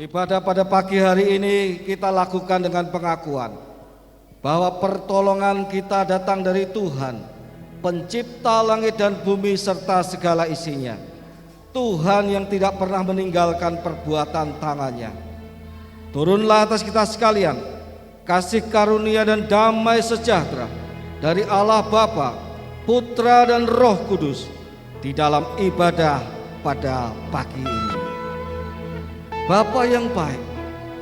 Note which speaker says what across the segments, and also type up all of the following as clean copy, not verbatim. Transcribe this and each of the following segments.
Speaker 1: Ibadah pada pagi hari ini kita lakukan dengan pengakuan bahwa pertolongan kita datang dari Tuhan, pencipta langit dan bumi serta segala isinya. Tuhan yang tidak pernah meninggalkan perbuatan tangannya. Turunlah atas kita sekalian kasih karunia dan damai sejahtera dari Allah Bapa, Putra dan Roh Kudus di dalam ibadah pada pagi ini. Bapa yang baik,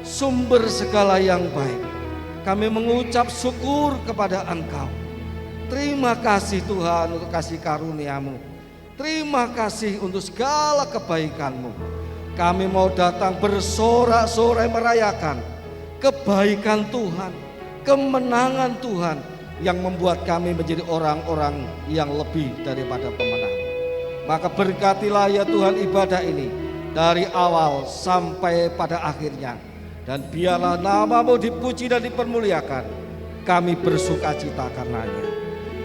Speaker 1: sumber segala yang baik, kami mengucap syukur kepada Engkau. Terima kasih Tuhan untuk kasih karunia-Mu. Terima kasih untuk segala kebaikan-Mu. Kami mau datang bersorak-sorai merayakan kebaikan Tuhan, kemenangan Tuhan yang membuat kami menjadi orang-orang yang lebih daripada pemenang. Maka berkatilah ya Tuhan ibadah ini dari awal sampai pada akhirnya, dan biarlah nama-Mu dipuji dan dipermuliakan. Kami bersuka cita karenanya.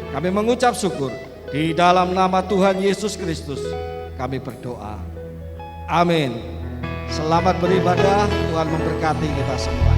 Speaker 1: Kami mengucap syukur di dalam nama Tuhan Yesus Kristus kami berdoa. Amin. Selamat beribadah, Tuhan memberkati kita semua.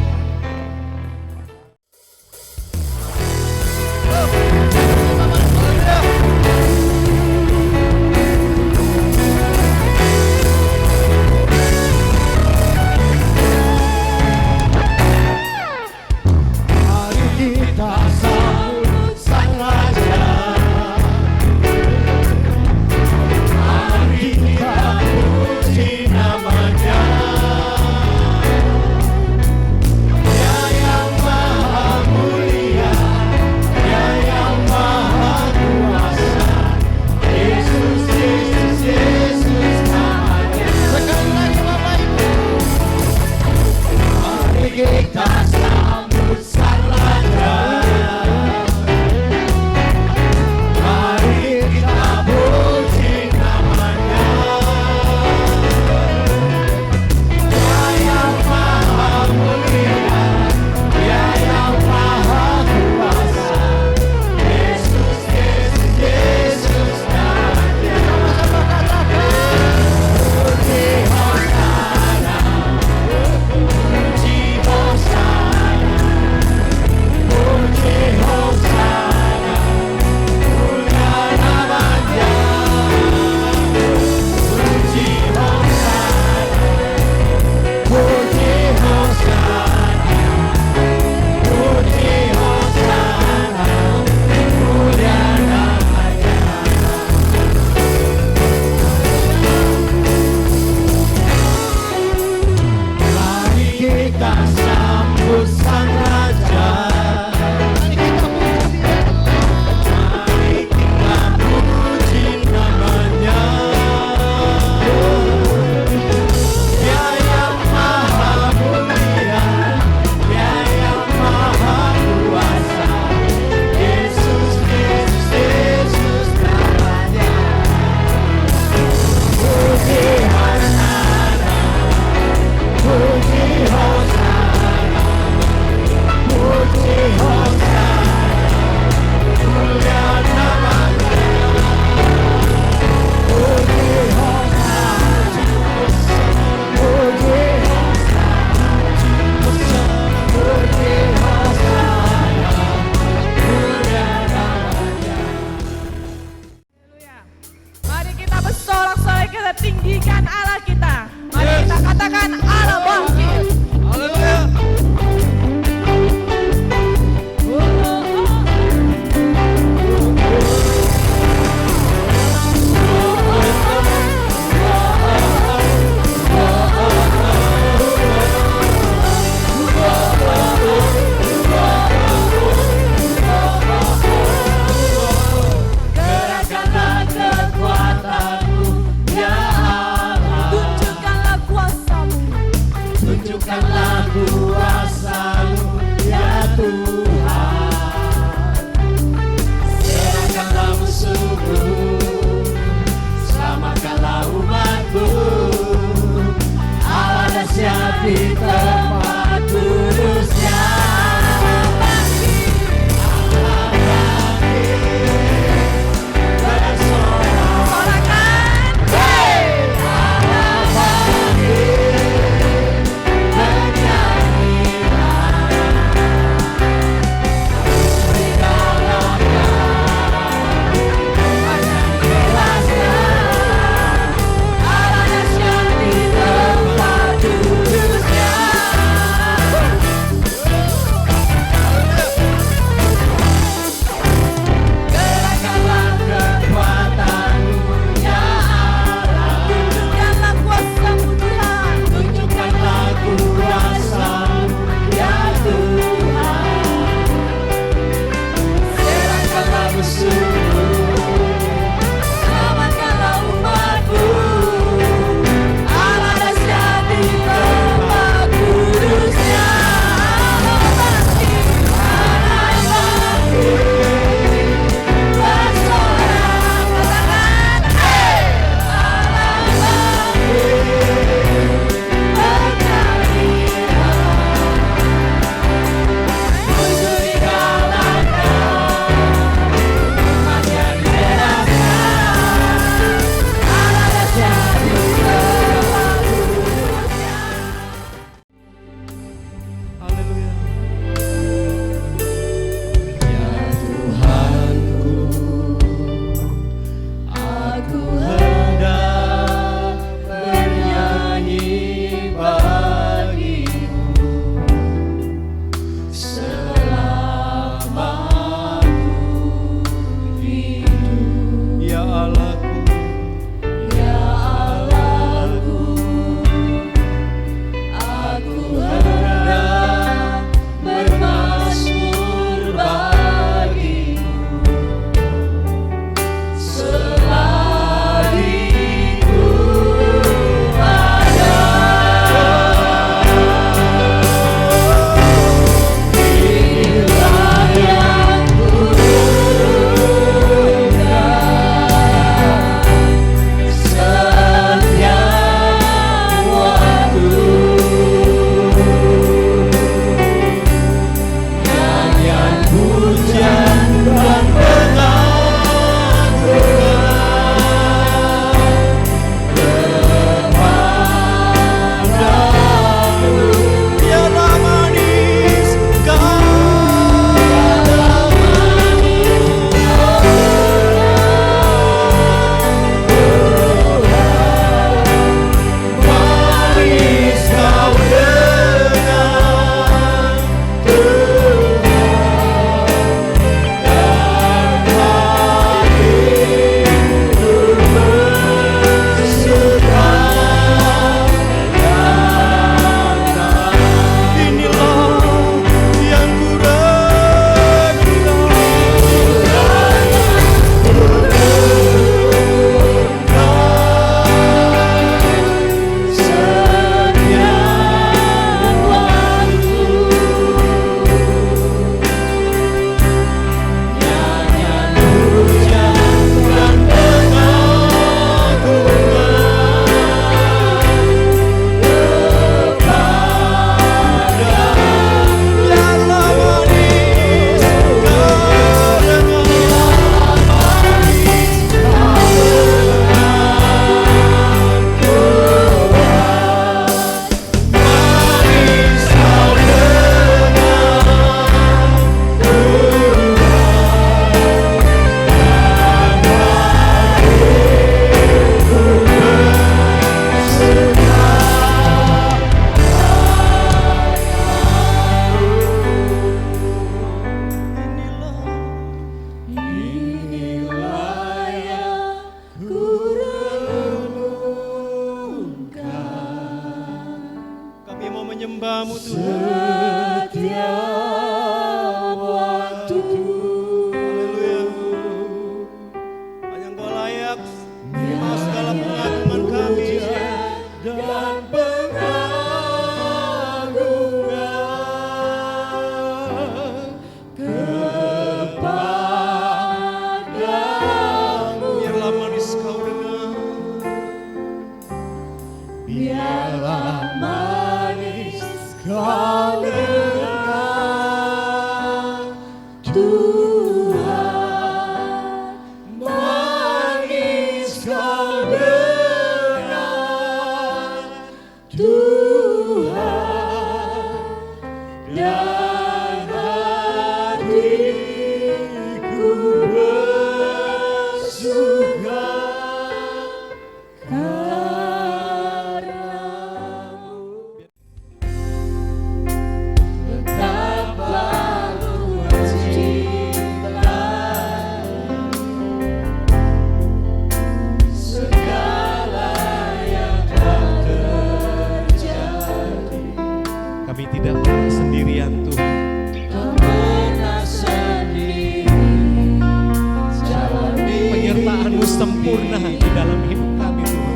Speaker 2: sempurna di dalam hidup kami Tuhan.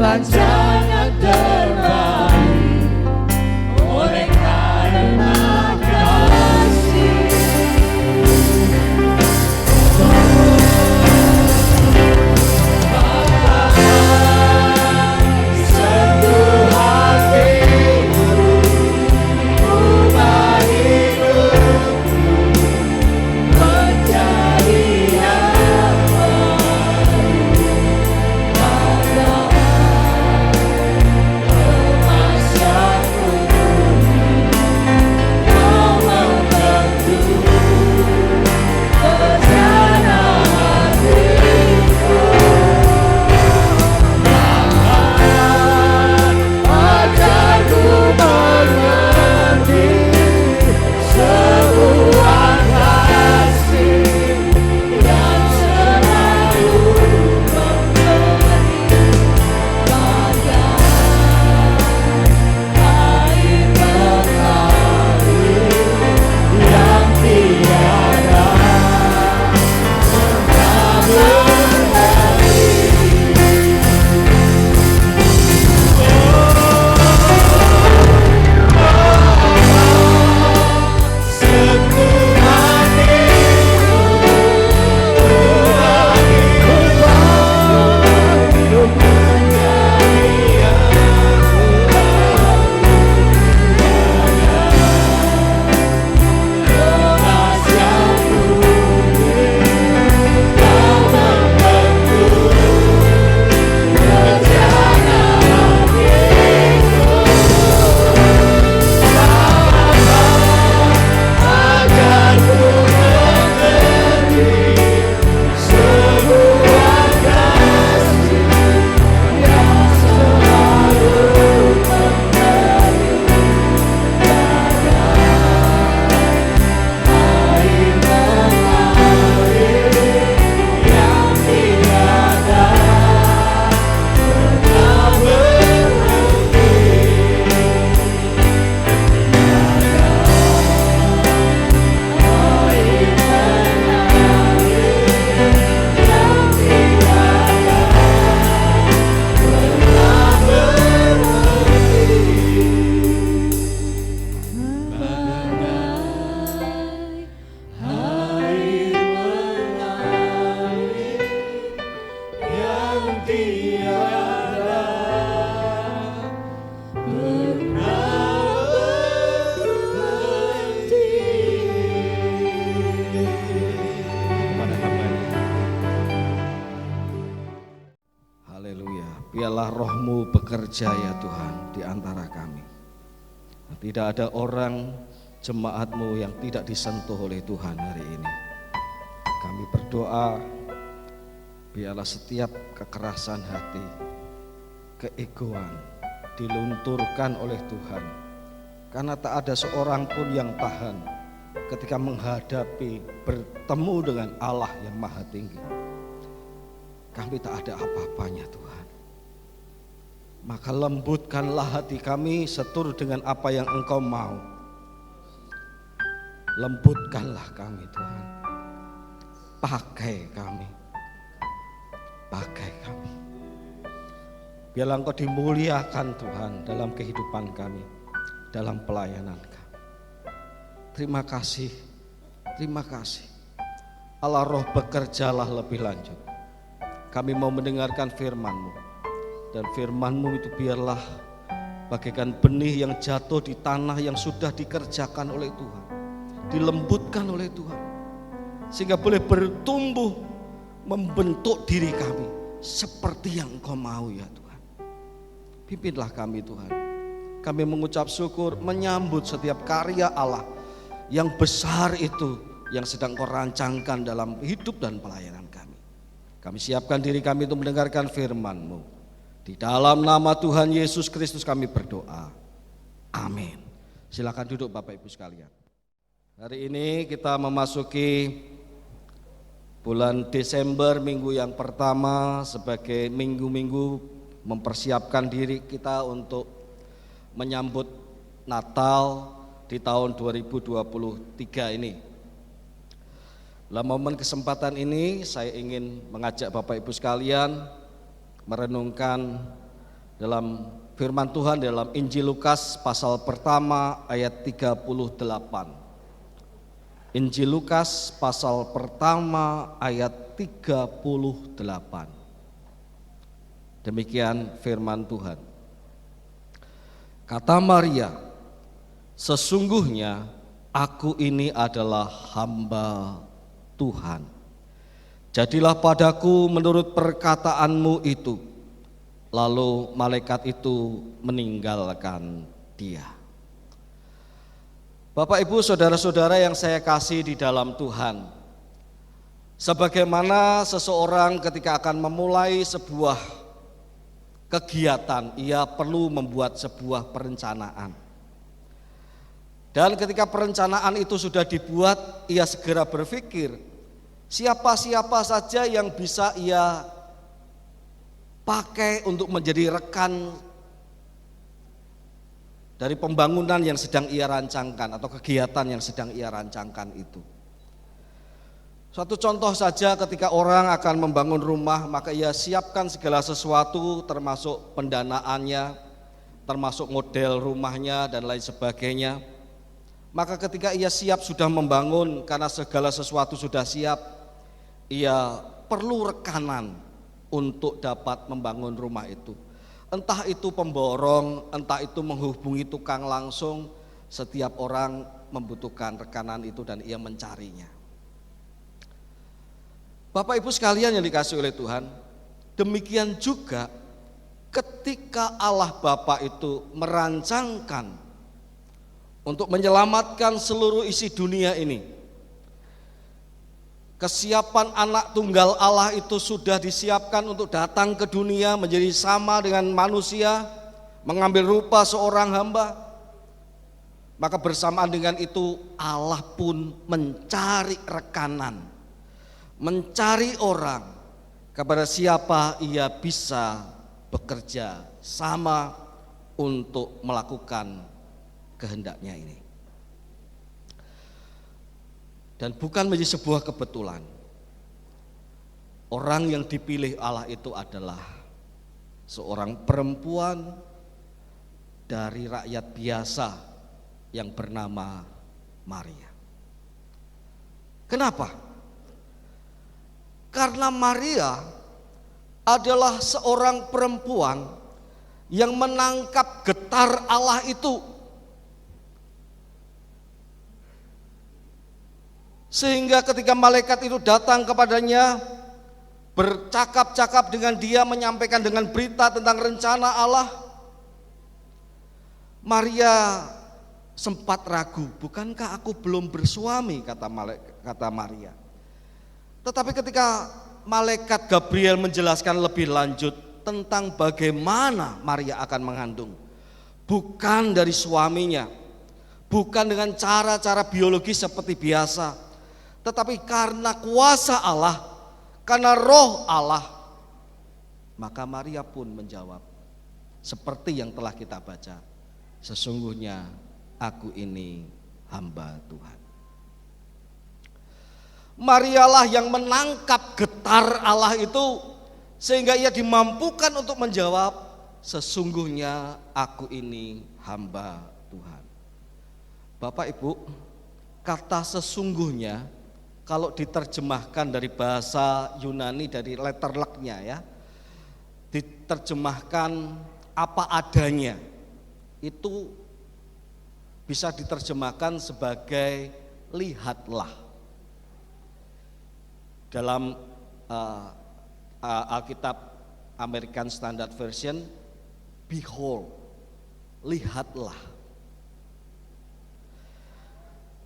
Speaker 3: Rancangan terbaik oleh karena kasih. Sentuh hatiku, ubah hidupku menjadi yang baru.
Speaker 1: Biarlah roh-Mu bekerja ya Tuhan di antara kami. Tidak ada orang jemaat-Mu yang tidak disentuh oleh Tuhan hari ini. Kami berdoa, biarlah setiap kekerasan hati, keegoan dilunturkan oleh Tuhan. Karena tak ada seorang pun yang tahan ketika menghadapi, bertemu dengan Allah yang maha tinggi. Kami tak ada apa-apanya Tuhan. Maka lembutkanlah hati kami seturut dengan apa yang Engkau mau. Lembutkanlah kami Tuhan. Pakai kami. Pakai kami. Biarlah Engkau dimuliakan Tuhan dalam kehidupan kami, dalam pelayanan kami. Terima kasih. Terima kasih. Allah Roh bekerjalah lebih lanjut. Kami mau mendengarkan firman-Mu. Dan firman-Mu itu biarlah bagaikan benih yang jatuh di tanah yang sudah dikerjakan oleh Tuhan, dilembutkan oleh Tuhan, sehingga boleh bertumbuh membentuk diri kami seperti yang Engkau mau ya Tuhan. Pimpinlah kami Tuhan. Kami mengucap syukur, menyambut setiap karya Allah yang besar itu yang sedang Engkau rancangkan dalam hidup dan pelayanan kami. Kami siapkan diri kami untuk mendengarkan firman-Mu. Di dalam nama Tuhan Yesus Kristus kami berdoa. Amin. Silakan duduk Bapak Ibu sekalian. Hari ini kita memasuki bulan Desember, minggu yang pertama sebagai minggu-minggu mempersiapkan diri kita untuk menyambut Natal di tahun 2023 ini. Dalam momen kesempatan ini saya ingin mengajak Bapak Ibu sekalian merenungkan dalam firman Tuhan dalam Injil Lukas pasal pertama ayat 38. Injil Lukas pasal pertama ayat 38. Demikian firman Tuhan. Kata Maria, sesungguhnya aku ini adalah hamba Tuhan. Jadilah padaku menurut perkataanmu itu. Lalu malaikat itu meninggalkan dia. Bapak Ibu saudara-saudara yang saya kasih di dalam Tuhan, sebagaimana seseorang ketika akan memulai sebuah kegiatan, ia perlu membuat sebuah perencanaan. Dan ketika perencanaan itu sudah dibuat, ia segera berpikir, siapa-siapa saja yang bisa ia pakai untuk menjadi rekan dari pembangunan yang sedang ia rancangkan atau kegiatan yang sedang ia rancangkan itu. Suatu contoh saja, ketika orang akan membangun rumah, maka ia siapkan segala sesuatu termasuk pendanaannya, termasuk model rumahnya dan lain sebagainya. Maka ketika ia siap sudah membangun, karena segala sesuatu sudah siap, ia perlu rekanan untuk dapat membangun rumah itu. Entah itu pemborong, entah itu menghubungi tukang langsung, setiap orang membutuhkan rekanan itu dan ia mencarinya. Bapak Ibu sekalian yang dikasihi oleh Tuhan, demikian juga ketika Allah Bapa itu merancangkan untuk menyelamatkan seluruh isi dunia ini, kesiapan anak tunggal Allah itu sudah disiapkan untuk datang ke dunia menjadi sama dengan manusia, mengambil rupa seorang hamba. Maka bersamaan dengan itu Allah pun mencari rekanan, mencari orang kepada siapa ia bisa bekerja sama untuk melakukan kehendaknya ini. Dan bukan menjadi sebuah kebetulan, orang yang dipilih Allah itu adalah seorang perempuan dari rakyat biasa yang bernama Maria. Kenapa? Karena Maria adalah seorang perempuan yang menangkap getar Allah itu. Sehingga ketika malaikat itu datang kepadanya, bercakap-cakap dengan dia, menyampaikan dengan berita tentang rencana Allah, Maria sempat ragu, bukankah aku belum bersuami, kata Maria. Tetapi ketika malaikat Gabriel menjelaskan lebih lanjut tentang bagaimana Maria akan mengandung, bukan dari suaminya, bukan dengan cara-cara biologis seperti biasa, tetapi karena kuasa Allah, karena roh Allah, maka Maria pun menjawab seperti yang telah kita baca, sesungguhnya aku ini hamba Tuhan. Marialah yang menangkap getar Allah itu, sehingga ia dimampukan untuk menjawab, sesungguhnya aku ini hamba Tuhan. Bapak Ibu, kata sesungguhnya kalau diterjemahkan dari bahasa Yunani, dari letterleknya ya, diterjemahkan apa adanya, itu bisa diterjemahkan sebagai lihatlah. Dalam Alkitab American Standard Version, behold, lihatlah.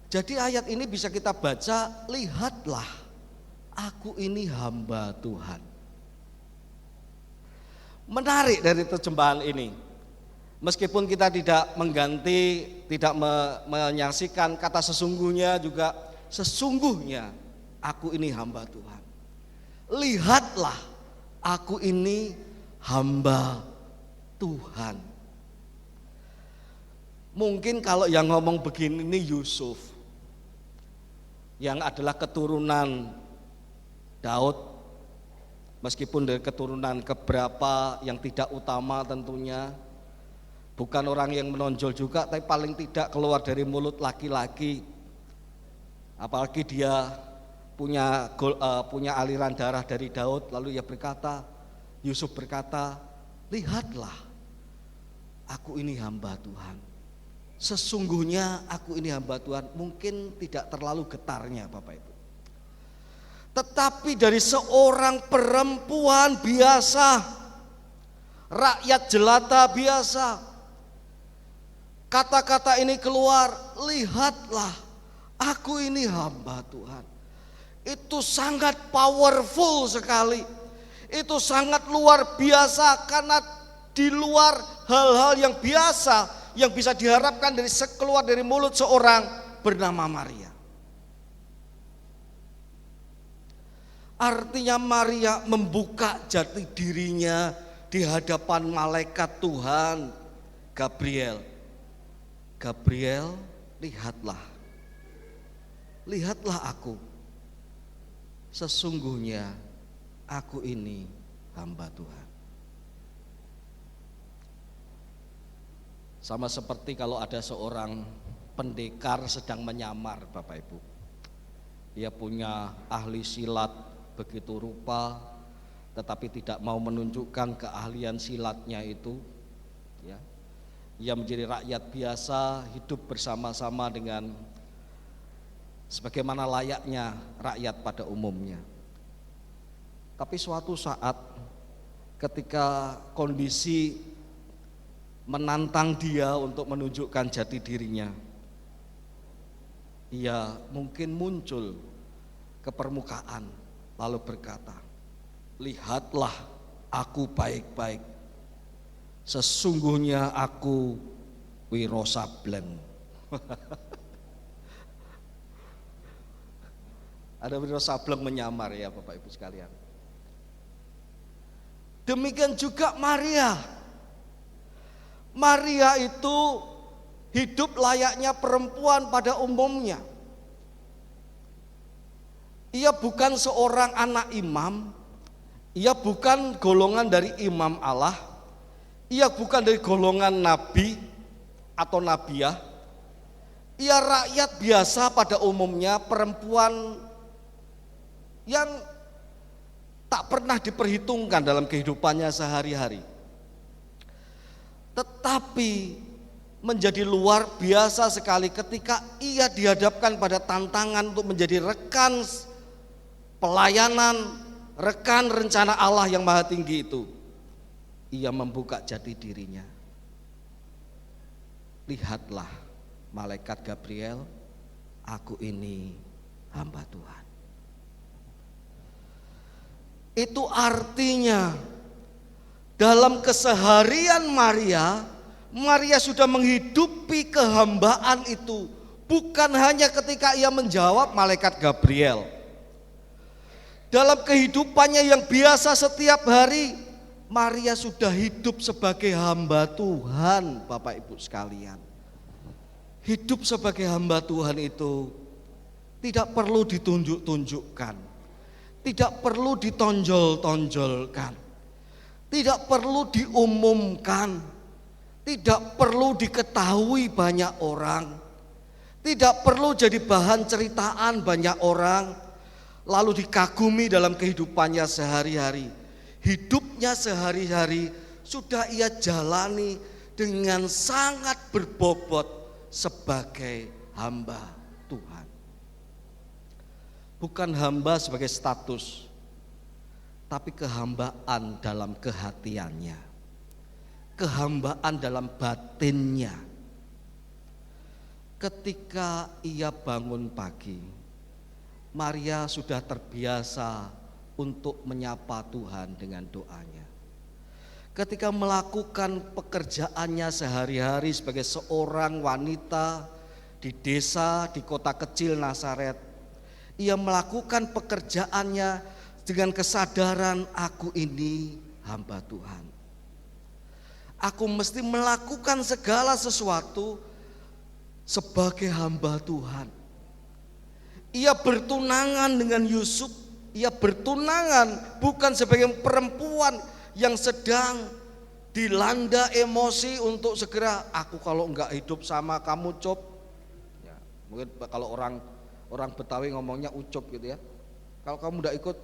Speaker 1: Jadi ayat ini bisa kita baca, lihatlah, aku ini hamba Tuhan. menarik dari terjemahan ini. Meskipun kita tidak mengganti, tidak menyaksikan kata sesungguhnya juga, sesungguhnya aku ini hamba Tuhan. Lihatlah, aku ini hamba Tuhan. Mungkin kalau yang ngomong begini ini Yusuf, yang adalah keturunan Daud, meskipun dari keturunan keberapa yang tidak utama tentunya, bukan orang yang menonjol juga, tapi paling tidak keluar dari mulut laki-laki. Apalagi dia punya aliran darah dari Daud, lalu Yusuf berkata, lihatlah, aku ini hamba Tuhan. Sesungguhnya aku ini hamba Tuhan. Mungkin tidak terlalu getarnya Bapak Ibu, tetapi dari seorang perempuan biasa, rakyat jelata biasa, kata-kata ini keluar, lihatlah, aku ini hamba Tuhan. Itu sangat powerful sekali. Itu sangat luar biasa, karena di luar hal-hal yang biasa yang bisa diharapkan keluar dari mulut seorang bernama Maria. Artinya Maria membuka jati dirinya di hadapan malaikat Tuhan Gabriel. Gabriel, lihatlah aku. Sesungguhnya aku ini hamba Tuhan. Sama seperti kalau ada seorang pendekar sedang menyamar Bapak Ibu. Dia punya ahli silat begitu rupa, tetapi tidak mau menunjukkan keahlian silatnya itu. Ya. Ia menjadi rakyat biasa, hidup bersama-sama dengan sebagaimana layaknya rakyat pada umumnya. Tapi suatu saat ketika kondisi menantang dia untuk menunjukkan jati dirinya, ia mungkin muncul ke permukaan lalu berkata, lihatlah, aku baik-baik, sesungguhnya aku Wiro Sableng. Ada Wiro Sableng menyamar ya Bapak Ibu sekalian. Demikian juga Maria. Maria itu hidup layaknya perempuan pada umumnya. Ia bukan seorang anak imam, ia bukan golongan dari imam Allah, ia bukan dari golongan nabi atau nabiah. Ia rakyat biasa pada umumnya, perempuan yang tak pernah diperhitungkan dalam kehidupannya sehari-hari. Tetapi menjadi luar biasa sekali ketika ia dihadapkan pada tantangan untuk menjadi rekan pelayanan, rekan rencana Allah yang maha tinggi itu. Ia membuka jati dirinya. Lihatlah, malaikat Gabriel, aku ini hamba Tuhan. Itu artinya dalam keseharian Maria sudah menghidupi kehambaan itu. Bukan hanya ketika ia menjawab malaikat Gabriel. Dalam kehidupannya yang biasa setiap hari, Maria sudah hidup sebagai hamba Tuhan, Bapak Ibu sekalian. Hidup sebagai hamba Tuhan itu tidak perlu ditunjuk-tunjukkan, tidak perlu ditonjol-tonjolkan, tidak perlu diumumkan, tidak perlu diketahui banyak orang, tidak perlu jadi bahan ceritaan banyak orang, lalu dikagumi dalam kehidupannya sehari-hari. Hidupnya sehari-hari sudah ia jalani dengan sangat berbobot sebagai hamba Tuhan. Bukan hamba sebagai status, tapi kehambaan dalam kehatiannya, kehambaan dalam batinnya. Ketika ia bangun pagi, Maria sudah terbiasa untuk menyapa Tuhan dengan doanya. ketika melakukan pekerjaannya sehari-hari sebagai seorang wanita di desa, di kota kecil Nazaret, ia melakukan pekerjaannya dengan kesadaran, aku ini hamba Tuhan. Aku mesti melakukan segala sesuatu sebagai hamba Tuhan. Ia bertunangan dengan Yusuf, ia bertunangan bukan sebagai perempuan yang sedang dilanda emosi untuk segera, aku kalau enggak hidup sama kamu Cop. Ya, mungkin kalau orang Betawi ngomongnya ucup gitu ya. Kalau kamu enggak ikut,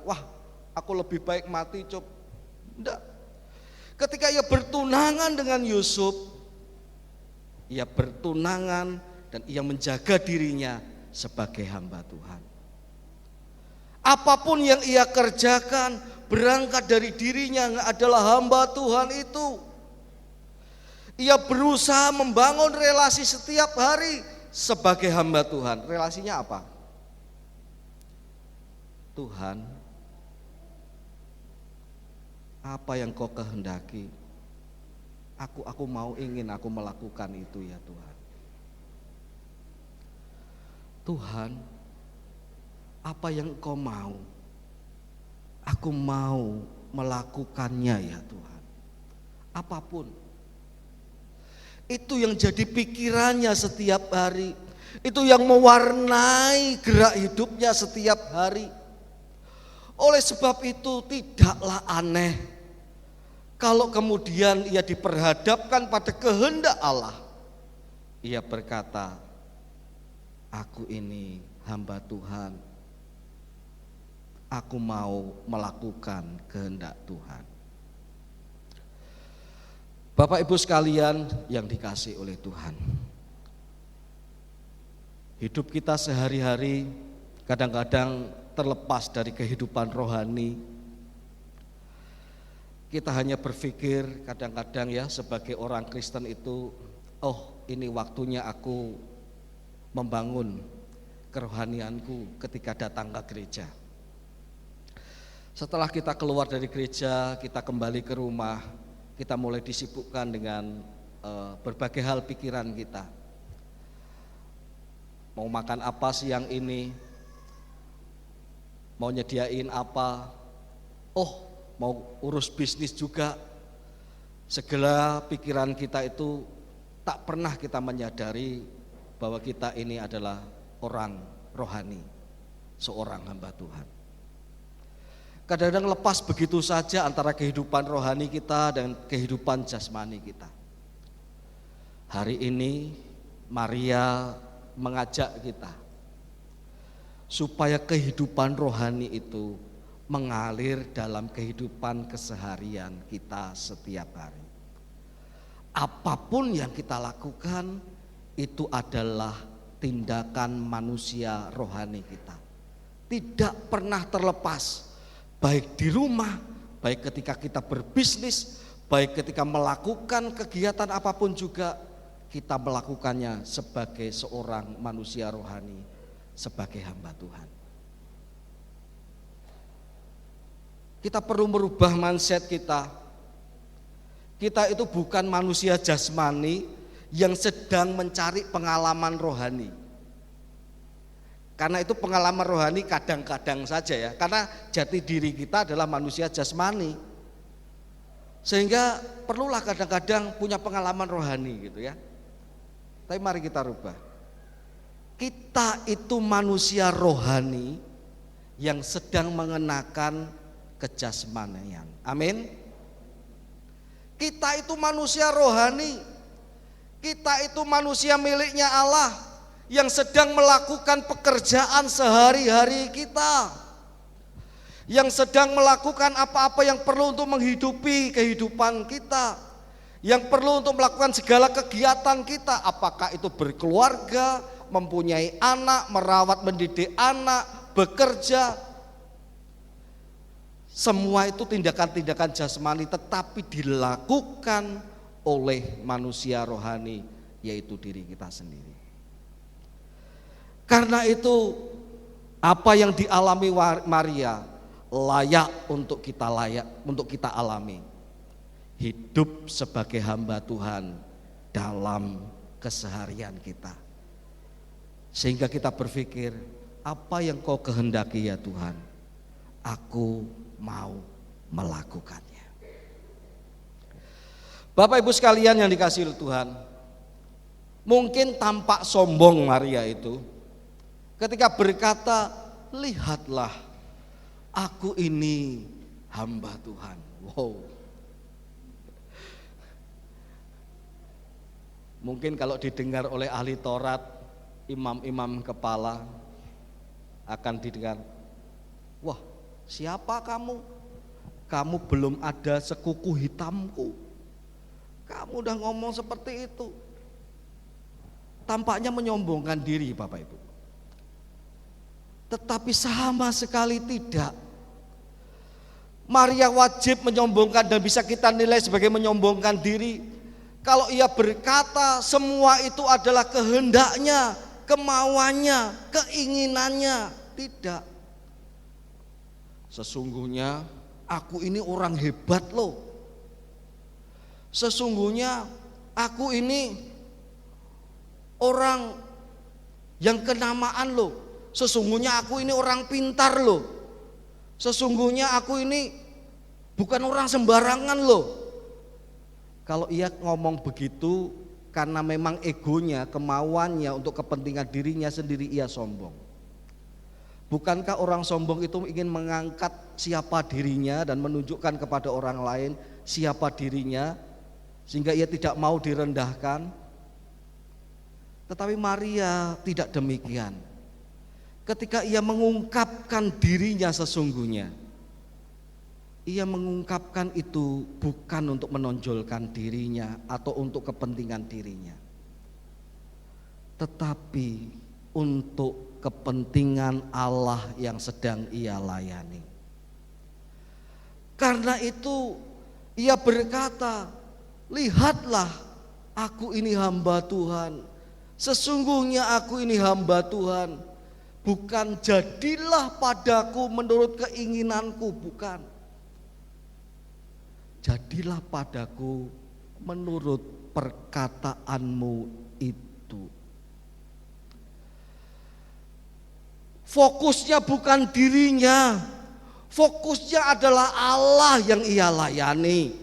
Speaker 1: wah aku lebih baik mati Cop. Enggak. Ketika ia bertunangan dengan Yusuf, ia bertunangan dan ia menjaga dirinya sebagai hamba Tuhan. Apapun yang ia kerjakan berangkat dari dirinya adalah hamba Tuhan itu. Ia berusaha membangun relasi setiap hari sebagai hamba Tuhan. Relasinya apa? Tuhan, apa yang kau kehendaki, aku ingin aku melakukan itu ya Tuhan. Tuhan, apa yang Engkau mau, aku mau melakukannya ya Tuhan. Apapun. Itu yang jadi pikirannya setiap hari. Itu yang mewarnai gerak hidupnya setiap hari. Oleh sebab itu tidaklah aneh kalau kemudian ia diperhadapkan pada kehendak Allah. Ia berkata, aku ini hamba Tuhan. Aku mau melakukan kehendak Tuhan. Bapak Ibu sekalian yang dikasihi oleh Tuhan, hidup kita sehari-hari kadang-kadang terlepas dari kehidupan rohani. Kita hanya berpikir kadang-kadang ya sebagai orang Kristen itu, oh ini waktunya aku membangun kerohanianku ketika datang ke gereja. Setelah kita keluar dari gereja, kita kembali ke rumah, kita mulai disibukkan dengan berbagai hal pikiran kita. Mau makan apa siang ini? Mau nyediain apa? Oh, mau urus bisnis juga. Segala pikiran kita itu tak pernah kita menyadari bahwa kita ini adalah orang rohani, seorang hamba Tuhan. Kadang-kadang lepas begitu saja antara kehidupan rohani kita dan kehidupan jasmani kita. Hari ini Maria mengajak kita supaya kehidupan rohani itu mengalir dalam kehidupan keseharian kita setiap hari. Apapun yang kita lakukan itu adalah tindakan manusia rohani kita. Tidak pernah terlepas. Baik di rumah, baik ketika kita berbisnis, baik ketika melakukan kegiatan apapun juga, kita melakukannya sebagai seorang manusia rohani, sebagai hamba Tuhan. Kita perlu merubah mindset kita. Kita itu bukan manusia jasmani yang sedang mencari pengalaman rohani. Karena itu pengalaman rohani kadang-kadang saja ya, karena jati diri kita adalah manusia jasmani. Sehingga perlulah kadang-kadang punya pengalaman rohani gitu ya. Tapi mari kita rubah. Kita itu manusia rohani yang sedang mengenakan kejasmanian. Amin. Kita itu manusia rohani. Kita itu manusia miliknya Allah yang sedang melakukan pekerjaan sehari-hari kita, yang sedang melakukan apa-apa yang perlu untuk menghidupi kehidupan kita, yang perlu untuk melakukan segala kegiatan kita, apakah itu berkeluarga, mempunyai anak, merawat mendidik anak, bekerja. Semua itu tindakan-tindakan jasmani tetapi dilakukan oleh manusia rohani, yaitu diri kita sendiri. Karena itu apa yang dialami Maria layak untuk kita alami. hidup sebagai hamba Tuhan dalam keseharian kita. Sehingga kita berpikir, apa yang kau kehendaki ya Tuhan, aku mau melakukannya. Bapak Ibu sekalian yang dikasihi oleh Tuhan, mungkin tampak sombong Maria itu ketika berkata, lihatlah aku ini hamba Tuhan. Wow. Mungkin kalau didengar oleh ahli Taurat, imam-imam kepala akan didengar, wah siapa kamu? Kamu belum ada sekuku hitamku, kamu udah ngomong seperti itu. Tampaknya menyombongkan diri Bapak Ibu. Tetapi sama sekali tidak. Maria wajib menyombongkan dan bisa kita nilai sebagai menyombongkan diri kalau ia berkata semua itu adalah kehendaknya, kemauannya, keinginannya. Tidak. Sesungguhnya aku ini orang hebat loh. Sesungguhnya aku ini orang yang kenamaan loh. Sesungguhnya aku ini orang pintar loh. Sesungguhnya aku ini bukan orang sembarangan loh. Kalau ia ngomong begitu karena memang egonya, kemauannya untuk kepentingan dirinya sendiri, ia sombong. Bukankah orang sombong itu ingin mengangkat siapa dirinya dan menunjukkan kepada orang lain siapa dirinya sehingga ia tidak mau direndahkan? Tetapi Maria tidak demikian. Ketika ia mengungkapkan dirinya sesungguhnya, ia mengungkapkan itu bukan untuk menonjolkan dirinya atau untuk kepentingan dirinya, tetapi untuk kepentingan Allah yang sedang ia layani. Karena itu ia berkata, lihatlah aku ini hamba Tuhan. Sesungguhnya aku ini hamba Tuhan. Bukan jadilah padaku menurut keinginanku, bukan. Jadilah padaku menurut perkataanmu itu. Fokusnya bukan dirinya, fokusnya adalah Allah yang ia layani.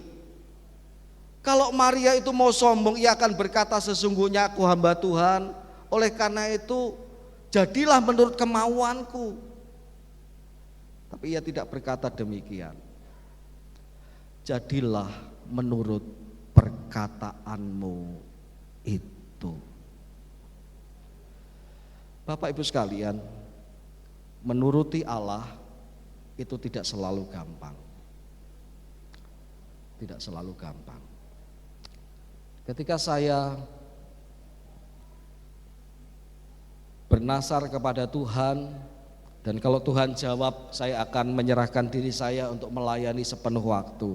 Speaker 1: Kalau Maria itu mau sombong, ia akan berkata sesungguhnya aku hamba Tuhan. Oleh karena itu jadilah menurut kemauanku. Tapi ia tidak berkata demikian. Jadilah menurut perkataanmu itu. Bapak Ibu sekalian, menuruti Allah itu tidak selalu gampang. Tidak selalu gampang. Ketika saya bernasar kepada Tuhan, dan kalau Tuhan jawab, saya akan menyerahkan diri saya untuk melayani sepenuh waktu.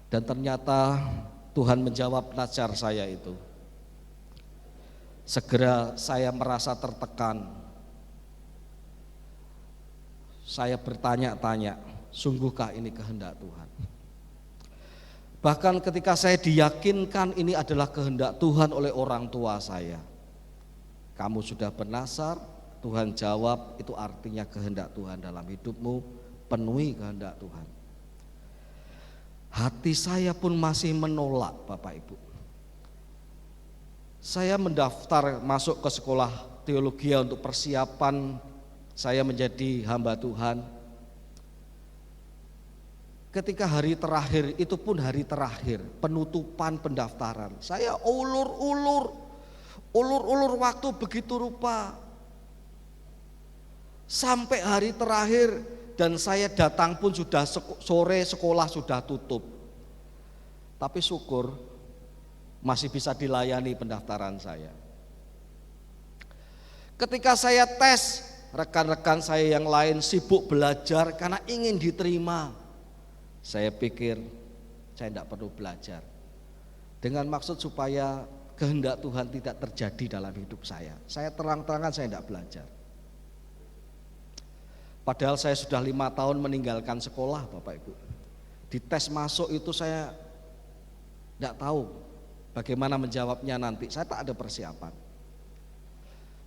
Speaker 1: Dan ternyata Tuhan menjawab najar saya itu. Segera saya merasa tertekan. Saya bertanya-tanya, sungguhkah ini kehendak Tuhan? Bahkan ketika saya diyakinkan ini adalah kehendak Tuhan oleh orang tua saya. Kamu sudah bernasar, Tuhan jawab, itu artinya kehendak Tuhan dalam hidupmu, penuhi kehendak Tuhan. Hati saya pun masih menolak Bapak Ibu. Saya mendaftar masuk ke sekolah teologi untuk persiapan saya menjadi hamba Tuhan. Ketika hari terakhir, itu pun hari terakhir penutupan pendaftaran, saya ulur waktu begitu rupa. Sampai hari terakhir dan saya datang pun sudah sore, sekolah sudah tutup. Tapi syukur masih bisa dilayani pendaftaran saya. Ketika saya tes, rekan-rekan saya yang lain sibuk belajar karena ingin diterima. Saya pikir saya tidak perlu belajar, dengan maksud supaya kehendak Tuhan tidak terjadi dalam hidup saya. Saya terang-terangan saya tidak belajar. Padahal saya sudah 5 tahun meninggalkan sekolah Bapak Ibu. Di tes masuk itu saya tidak tahu bagaimana menjawabnya nanti. Saya tak ada persiapan.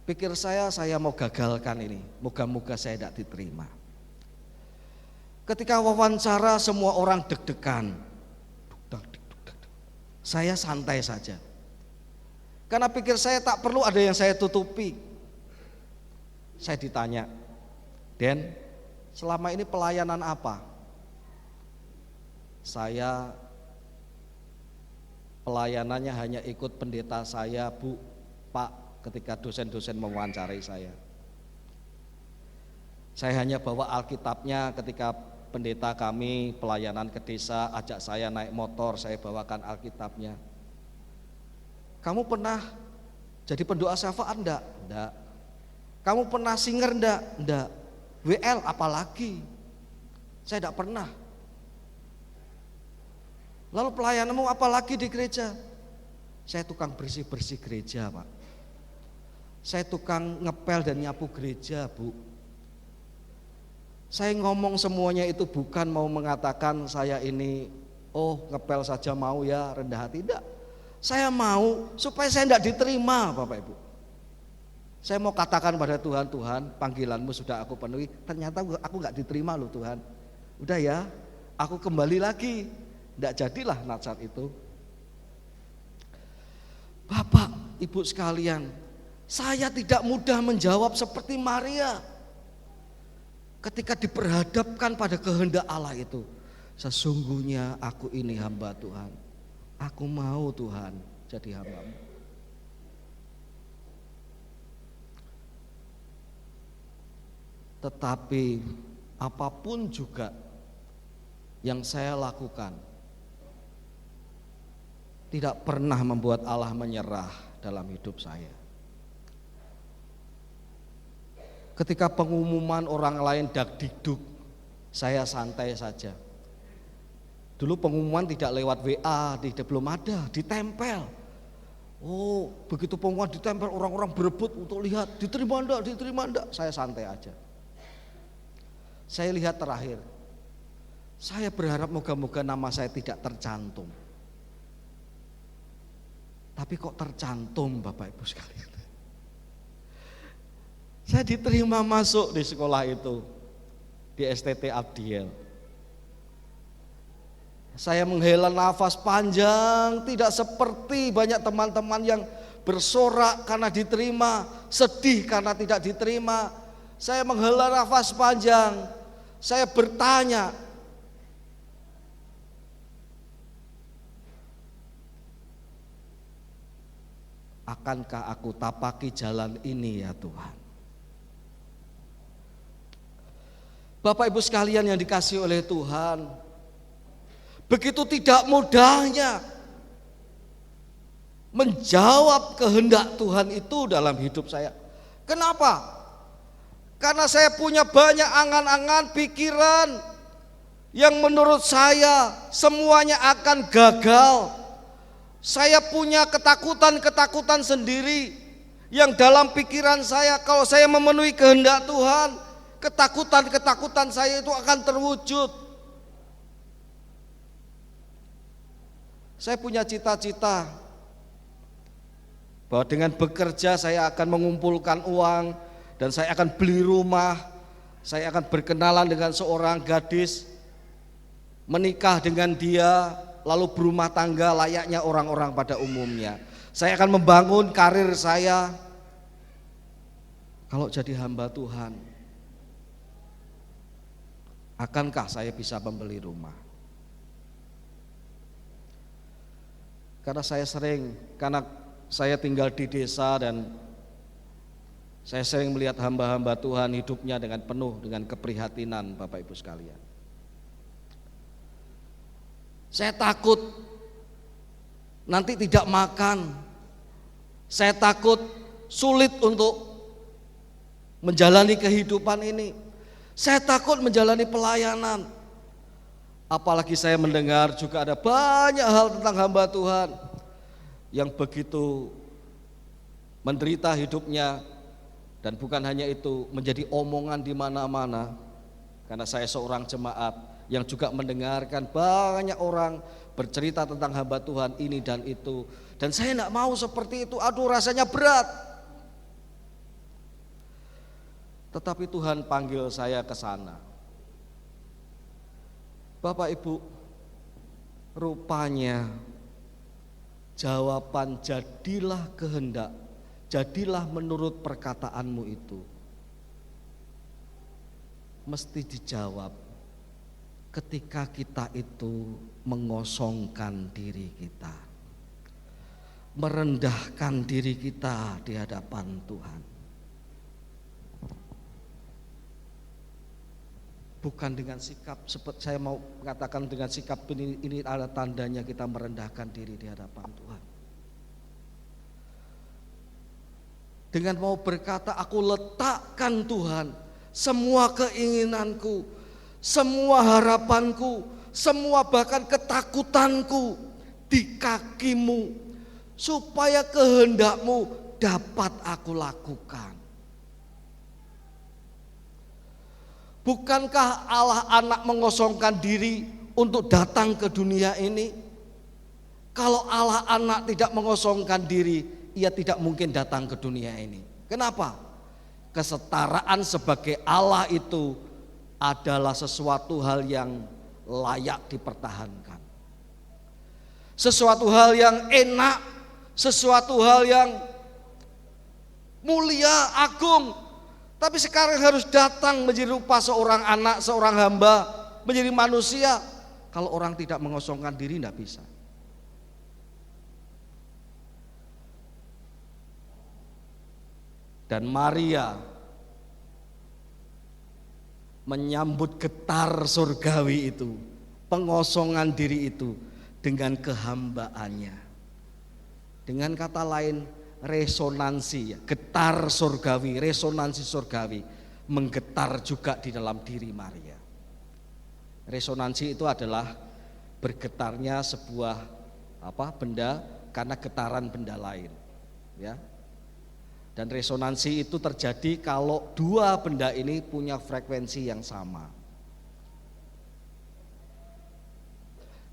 Speaker 1: Pikir saya mau gagalkan ini. Moga-moga saya tidak diterima. Ketika wawancara semua orang deg-degan. Saya santai saja. Karena pikir saya tak perlu ada yang saya tutupi. Saya ditanya, Den, selama ini pelayanan apa? Saya pelayanannya hanya ikut pendeta saya, Bu, Pak, ketika dosen-dosen mewawancarai saya. Saya hanya bawa Alkitabnya ketika pendeta kami pelayanan ke desa ajak saya naik motor, saya bawakan Alkitabnya. Kamu pernah jadi pendoa syafaat enggak? Enggak. Kamu pernah singer enggak? Enggak. WL apalagi? Saya enggak pernah. Lalu pelayananmu apalagi di gereja? Saya tukang bersih-bersih gereja, Pak. Saya tukang ngepel dan nyapu gereja, Bu. Saya ngomong semuanya itu bukan mau mengatakan saya ini ngepel saja mau ya, rendah hati. Tidak. Saya mau supaya saya tidak diterima, Bapak Ibu. Saya mau katakan pada Tuhan, Tuhan panggilanmu sudah aku penuhi. Ternyata aku gak diterima loh Tuhan. Udah ya, aku kembali lagi. Tidak jadilah nasihat itu. Bapak, Ibu sekalian, saya tidak mudah menjawab seperti Maria. Ketika diperhadapkan pada kehendak Allah itu, sesungguhnya aku ini hamba Tuhan. Aku mau Tuhan jadi hamba-Mu. Tetapi apapun juga yang saya lakukan tidak pernah membuat Allah menyerah dalam hidup saya. Ketika pengumuman orang lain dagdikduk, saya santai saja. Dulu pengumuman tidak lewat WA, belum ada, ditempel. Begitu pengumuman ditempel, orang-orang berebut untuk lihat, diterima enggak, saya santai aja. Saya lihat terakhir, saya berharap moga-moga nama saya tidak tercantum. Tapi kok tercantum, Bapak Ibu sekalian. Saya diterima masuk di sekolah itu, di STT Abdiel. Saya menghela nafas panjang, tidak seperti banyak teman-teman yang bersorak karena diterima, sedih karena tidak diterima. Saya menghela nafas panjang, saya bertanya, akankah aku tapaki jalan ini ya Tuhan? Bapak Ibu sekalian yang dikasihi oleh Tuhan, begitu tidak mudahnya menjawab kehendak Tuhan itu dalam hidup saya. Kenapa? Karena saya punya banyak angan-angan, pikiran yang menurut saya semuanya akan gagal. Saya punya ketakutan-ketakutan sendiri yang dalam pikiran saya, kalau saya memenuhi kehendak Tuhan, ketakutan-ketakutan saya itu akan terwujud. Saya punya cita-cita bahwa dengan bekerja saya akan mengumpulkan uang dan saya akan beli rumah, saya akan berkenalan dengan seorang gadis, menikah dengan dia, lalu berumah tangga layaknya orang-orang pada umumnya. Saya akan membangun karir saya. Kalau jadi hamba Tuhan, akankah saya bisa membeli rumah? Karena saya tinggal di desa dan saya sering melihat hamba-hamba Tuhan hidupnya dengan penuh dengan keprihatinan, Bapak Ibu sekalian. Saya takut nanti tidak makan. Saya takut sulit untuk menjalani kehidupan ini. Saya takut menjalani pelayanan. Apalagi saya mendengar juga ada banyak hal tentang hamba Tuhan yang begitu menderita hidupnya, dan bukan hanya itu, menjadi omongan di mana-mana. Karena saya seorang jemaat yang juga mendengarkan banyak orang bercerita tentang hamba Tuhan ini dan itu. Dan saya tidak mau seperti itu, aduh rasanya berat. Tetapi Tuhan panggil saya ke sana. Bapak Ibu, rupanya jawaban jadilah kehendak, jadilah menurut perkataanmu itu mesti dijawab ketika kita itu mengosongkan diri kita, merendahkan diri kita di hadapan Tuhan. Bukan dengan sikap, seperti saya mau mengatakan dengan sikap ini ada tandanya kita merendahkan diri di hadapan Tuhan. Dengan mau berkata, aku letakkan Tuhan semua keinginanku, semua harapanku, semua bahkan ketakutanku di kakimu, supaya kehendakmu dapat aku lakukan. Bukankah Allah anak mengosongkan diri untuk datang ke dunia ini? Kalau Allah anak tidak mengosongkan diri, ia tidak mungkin datang ke dunia ini. Kenapa? Kesetaraan sebagai Allah itu adalah sesuatu hal yang layak dipertahankan. Sesuatu hal yang enak, sesuatu hal yang mulia, agung. Tapi sekarang harus datang menjadi rupa seorang anak, seorang hamba, menjadi manusia. Kalau orang tidak mengosongkan diri tidak bisa. Dan Maria menyambut getar surgawi itu, pengosongan diri itu dengan kehambaannya. Dengan kata lain, resonansi, getar surgawi, resonansi surgawi menggetar juga di dalam diri Maria. Resonansi itu adalah bergetarnya sebuah benda karena getaran benda lain, ya. Dan resonansi itu terjadi kalau dua benda ini punya frekuensi yang sama.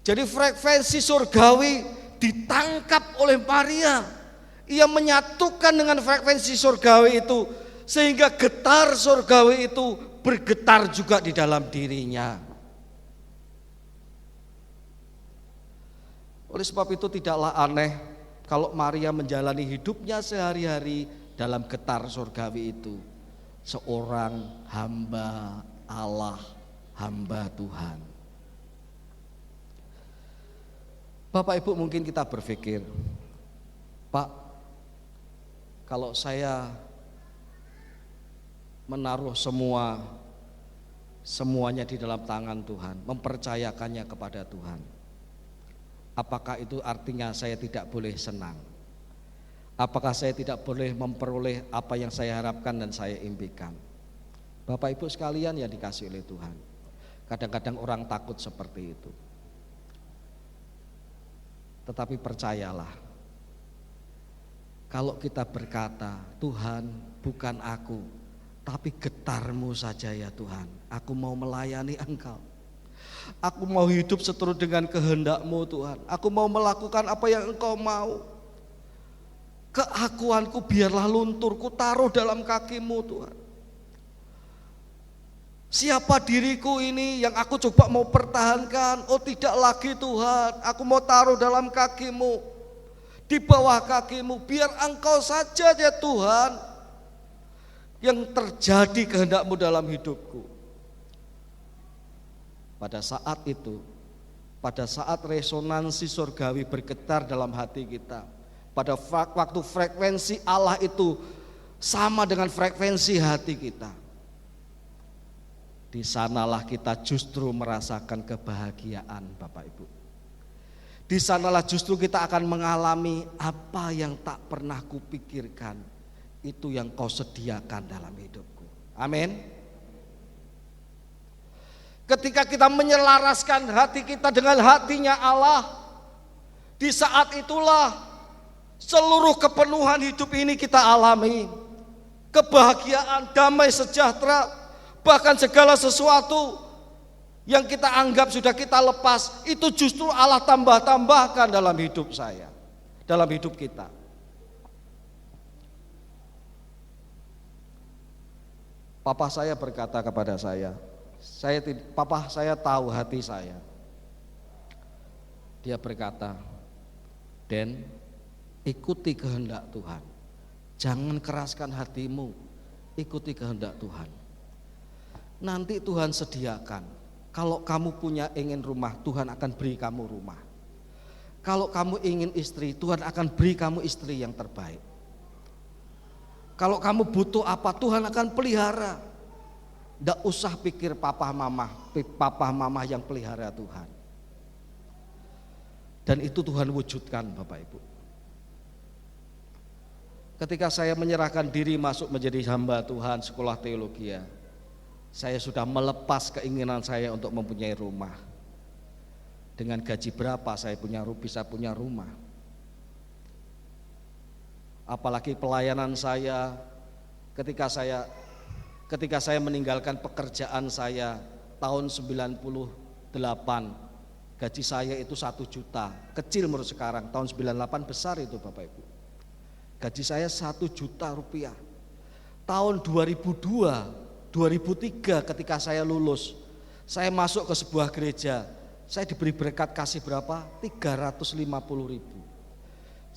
Speaker 1: Jadi frekuensi surgawi ditangkap oleh Maria. Ia menyatukan dengan frekuensi surgawi itu, sehingga getar surgawi itu bergetar juga di dalam dirinya. Oleh sebab itu tidaklah aneh kalau Maria menjalani hidupnya sehari-hari dalam getar surgawi itu, seorang hamba Allah, hamba Tuhan. Bapak Ibu, mungkin kita berpikir, Pak, kalau saya menaruh semuanya di dalam tangan Tuhan, mempercayakannya kepada Tuhan, apakah itu artinya saya tidak boleh senang? Apakah saya tidak boleh memperoleh apa yang saya harapkan dan saya impikan? Bapak Ibu sekalian yang dikasihi oleh Tuhan, kadang-kadang orang takut seperti itu. Tetapi percayalah, kalau kita berkata, Tuhan bukan aku, tapi getarmu saja ya Tuhan. Aku mau melayani Engkau. Aku mau hidup seturut dengan kehendak-Mu Tuhan. Aku mau melakukan apa yang Engkau mau. Keakuanku biarlah luntur, ku taruh dalam kaki-Mu Tuhan. Siapa diriku ini yang aku coba mau pertahankan? Oh tidak lagi Tuhan, aku mau taruh dalam kaki-Mu, di bawah kaki-Mu. Biar Engkau saja ya Tuhan yang terjadi kehendak-Mu dalam hidupku. Pada saat itu, pada saat resonansi surgawi bergetar dalam hati kita, pada waktu frekuensi Allah itu sama dengan frekuensi hati kita, di sanalah kita justru merasakan kebahagiaan Bapak Ibu. Di sanalah justru kita akan mengalami apa yang tak pernah kupikirkan, itu yang Kau sediakan dalam hidupku. Amin. Ketika kita menyelaraskan hati kita dengan hatinya Allah, di saat itulah seluruh kepenuhan hidup ini kita alami. Kebahagiaan, damai sejahtera, bahkan segala sesuatu yang kita anggap sudah kita lepas, itu justru Allah tambah-tambahkan dalam hidup saya, dalam hidup kita. Papa saya berkata kepada papa saya tahu hati saya. Dia berkata, Den, ikuti kehendak Tuhan. Jangan keraskan hatimu, ikuti kehendak Tuhan. Nanti Tuhan sediakan. Kalau kamu ingin rumah, Tuhan akan beri kamu rumah. Kalau kamu ingin istri, Tuhan akan beri kamu istri yang terbaik. Kalau kamu butuh apa, Tuhan akan pelihara. Tidak usah pikir papa mama yang pelihara Tuhan. Dan itu Tuhan wujudkan, Bapak Ibu. Ketika saya menyerahkan diri masuk menjadi hamba Tuhan sekolah teologi, saya sudah melepas keinginan saya untuk mempunyai rumah. Dengan gaji berapa saya bisa punya rumah. Apalagi pelayanan saya ketika saya meninggalkan pekerjaan saya tahun 98, gaji saya itu 1 juta. Kecil menurut sekarang, tahun 98 besar itu Bapak Ibu. Gaji saya 1 juta rupiah. Tahun 2002, 2003 ketika saya lulus, saya masuk ke sebuah gereja, saya diberi berkat kasih berapa? 350.000.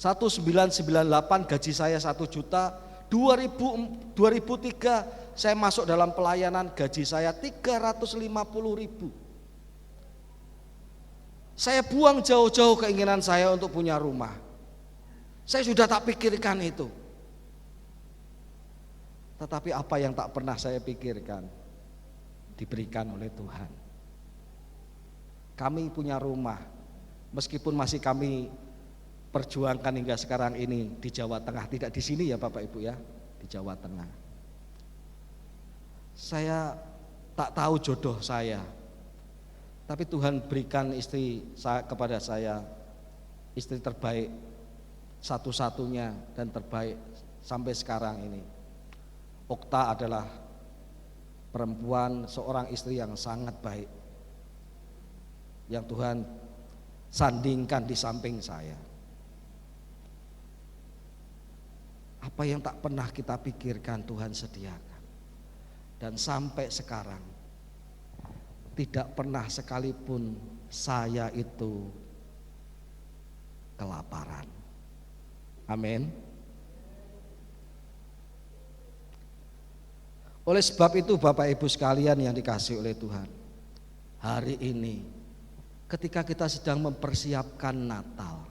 Speaker 1: 1998 gaji saya 1 juta, 2003 saya masuk dalam pelayanan, gaji saya 350.000. Saya buang jauh-jauh keinginan saya untuk punya rumah. Saya sudah tak pikirkan itu. Tetapi apa yang tak pernah saya pikirkan diberikan oleh Tuhan. Kami punya rumah, meskipun masih kami perjuangkan hingga sekarang ini di Jawa Tengah, tidak di sini ya Bapak Ibu ya, di Jawa Tengah. Saya tak tahu jodoh saya, tapi Tuhan berikan kepada saya istri terbaik, satu-satunya dan terbaik sampai sekarang ini. Okta adalah perempuan, seorang istri yang sangat baik, yang Tuhan sandingkan di samping saya. Apa yang tak pernah kita pikirkan Tuhan sediakan. Dan sampai sekarang tidak pernah sekalipun saya itu kelaparan. Amin. Oleh sebab itu Bapak Ibu sekalian yang dikasihi oleh Tuhan, hari ini ketika kita sedang mempersiapkan Natal,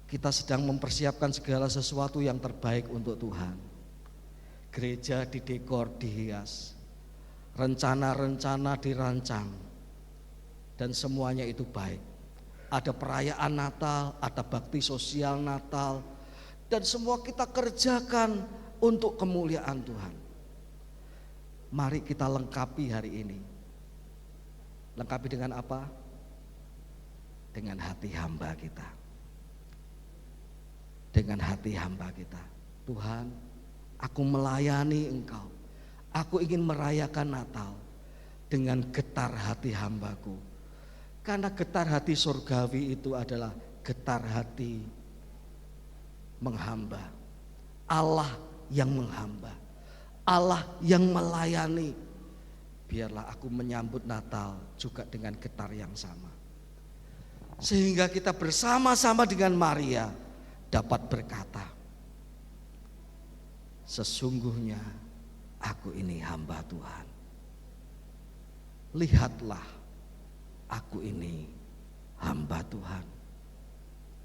Speaker 1: kita sedang mempersiapkan segala sesuatu yang terbaik untuk Tuhan. Gereja didekor, dihias, rencana-rencana dirancang, dan semuanya itu baik. Ada perayaan Natal, ada bakti sosial Natal, dan semua kita kerjakan untuk kemuliaan Tuhan. Mari kita lengkapi hari ini. Lengkapi dengan apa? Dengan hati hamba kita. Dengan hati hamba kita. Tuhan, aku melayani Engkau. Aku ingin merayakan Natal dengan getar hati hambaku. Karena getar hati surgawi itu adalah getar hati menghamba. Allah yang menghamba, Allah yang melayani. Biarlah aku menyambut Natal juga dengan getar yang sama, sehingga kita bersama-sama dengan Maria dapat berkata, sesungguhnya aku ini hamba Tuhan. Lihatlah, aku ini hamba Tuhan.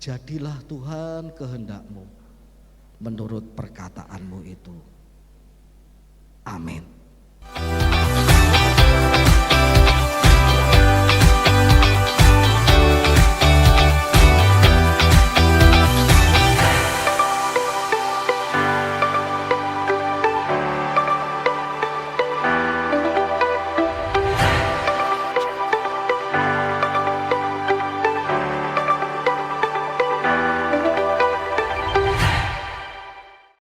Speaker 1: Jadilah Tuhan kehendak-Mu menurut perkataanmu itu. Amin.